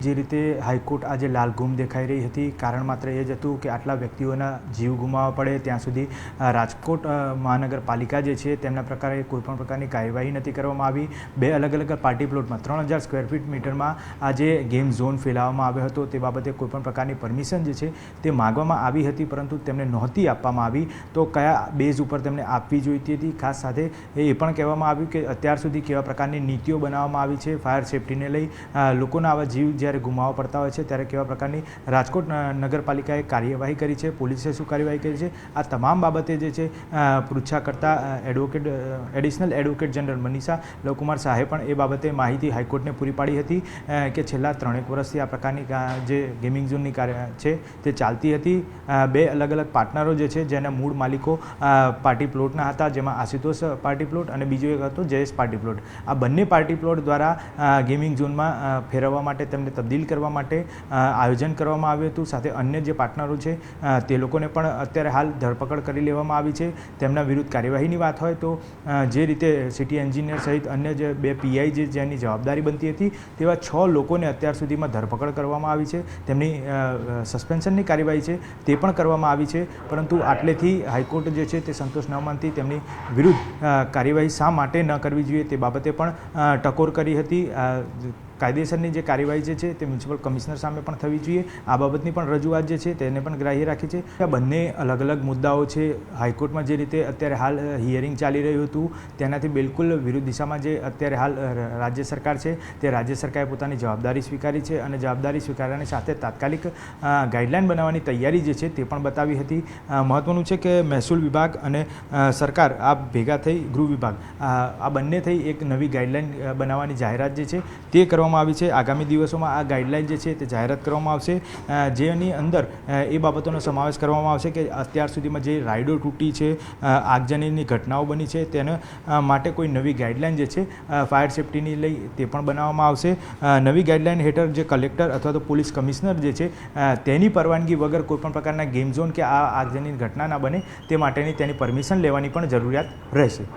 જે રીતે હાઈકોર્ટ આજે લાલઘૂમ દેખાઈ રહી હતી, કારણ માત્ર એ જ હતું કે આટલા વ્યક્તિઓના જીવ ગુમાવવા પડે ત્યાં સુધી રાજકોટ મહાનગરપાલિકા જે છે તેમના પ્રકારે કોઈપણ પ્રકારની કાર્યવાહી નથી કરવામાં આવી। બે અલગ અલગ પાર્ટી પ્લોટમાં 3000 સ્ક્વેર ફીટ મીટરમાં આ જે ગેમ ઝોન ફેલાવવામાં આવ્યો હતો તે બાબતે કોઈપણ પ્રકારની પરમિશન જે છે તે માગવામાં આવી હતી, પરંતુ તેમને નહોતી આપવામાં આવી। તો કયા બેઝ ઉપર તેમને આપવી જોઈતી હતી, ખાસ સાથે એ પણ કહેવામાં આવ્યું કે અત્યાર સુધી કેવા પ્રકારની નીતિઓ બનાવવામાં આવી છે ફાયર સેફ્ટીને લઈ, લોકોના આવા જીવ જ્યારે ગુમાવવા પડતા હોય છે ત્યારે કેવા પ્રકારની રાજકોટ નગરપાલિકાએ કાર્યવાહી કરી છે, પોલીસે શું કાર્યવાહી કરી છે, આ તમામ બાબતે જે છે પૃચ્છા કરતા એડિશનલ એડવોકેટ જનરલ મનીષા લવકુમાર શાહે પણ એ બાબતે માહિતી હાઈકોર્ટને પૂરી પાડી હતી કે છેલ્લા 3 વર્ષથી આ પ્રકારની જે ગેમિંગ ઝોનની છે તે ચાલતી હતી। બે અલગ અલગ પાર્ટનરો જે છે જેના મૂળ માલિકો પાર્ટી પ્લોટના હતા, જેમાં આશુતોષ પાર્ટી પ્લોટ અને બીજો એક હતો જયેશ પાર્ટી પ્લોટ। આ બંને પાર્ટી પ્લોટ દ્વારા ગેમિંગ ઝોનમાં ફેરવવા માટે તેમને તબદીલ કરવા માટે આયોજન કરવામાં આવ્યું હતું। સાથે અન્ય જે પાર્ટનરો છે તે લોકોને પણ અત્યારે હાલ ધરપકડ કરી લેવામાં આવી છે। તેમના વિરુદ્ધ કાર્યવાહીની વાત હોય તો જે રીતે સિટી એન્જિનિયર સહિત અન્ય જે 2 પીઆઈ જેની જવાબદારી બનતી હતી તેવા 6 લોકોને અત્યાર સુધીમાં ધરપકડ કરવામાં આવી છે, તેમની સસ્પેન્શનની કાર્યવાહી છે તે પણ કરવામાં આવી છે, પરંતુ આટલેથી હાઈકોર્ટ જે છે તે સંતોષ ન માનતી તેમની વિરુદ્ધ કાર્યવાહી શા માટે ન કરવી જોઈએ તે બાબતે પણ ટકોર કરી હતી। કાયદેસરની જે કાર્યવાહી જે છે તે મ્યુનિસિપલ કમિશનર સામે પણ થવી જોઈએ, આ બાબતની પણ રજૂઆત જે છે તેને પણ ગ્રાહ્ય રાખી છે। આ બંને અલગ અલગ મુદ્દાઓ છે। હાઈકોર્ટમાં જે રીતે અત્યારે હાલ હિયરિંગ ચાલી રહ્યું હતું તેનાથી બિલકુલ વિરુદ્ધ દિશામાં જે અત્યારે હાલ રાજ્ય સરકાર છે તે રાજ્ય સરકારે પોતાની જવાબદારી સ્વીકારી છે અને જવાબદારી સ્વીકારવાની સાથે તાત્કાલિક ગાઈડલાઇન બનાવવાની તૈયારી જે છે તે પણ બતાવી હતી। મહત્ત્વનું છે કે મહેસૂલ વિભાગ અને સરકાર આ ભેગા થઈ ગૃહ વિભાગ આ બંને થઈ એક નવી ગાઈડલાઇન બનાવવાની જાહેરાત જે છે તે કરવામાં આવી છે। આગામી દિવસોમાં આ ગાઈડલાઇન જે છે તે જાહેરાત કરવામાં આવશે, જેની અંદર એ બાબતોનો સમાવેશ કરવામાં આવશે કે અત્યાર સુધીમાં જે રાઇડો તૂટી છે, આગજનીની ઘટનાઓ બની છે તેના માટે કોઈ નવી ગાઈડલાઇન જે છે ફાયર સેફ્ટીની લઈ તે પણ બનાવવામાં આવશે। નવી ગાઈડલાઇન હેઠળ જે કલેક્ટર અથવા તો પોલીસ કમિશનર જે છે તેની પરવાનગી વગર કોઈપણ પ્રકારના ગેમ ઝોન કે આ આગજનીની ઘટના ના બને તે માટેની તેની પરમિશન લેવાની પણ જરૂરિયાત રહેશે।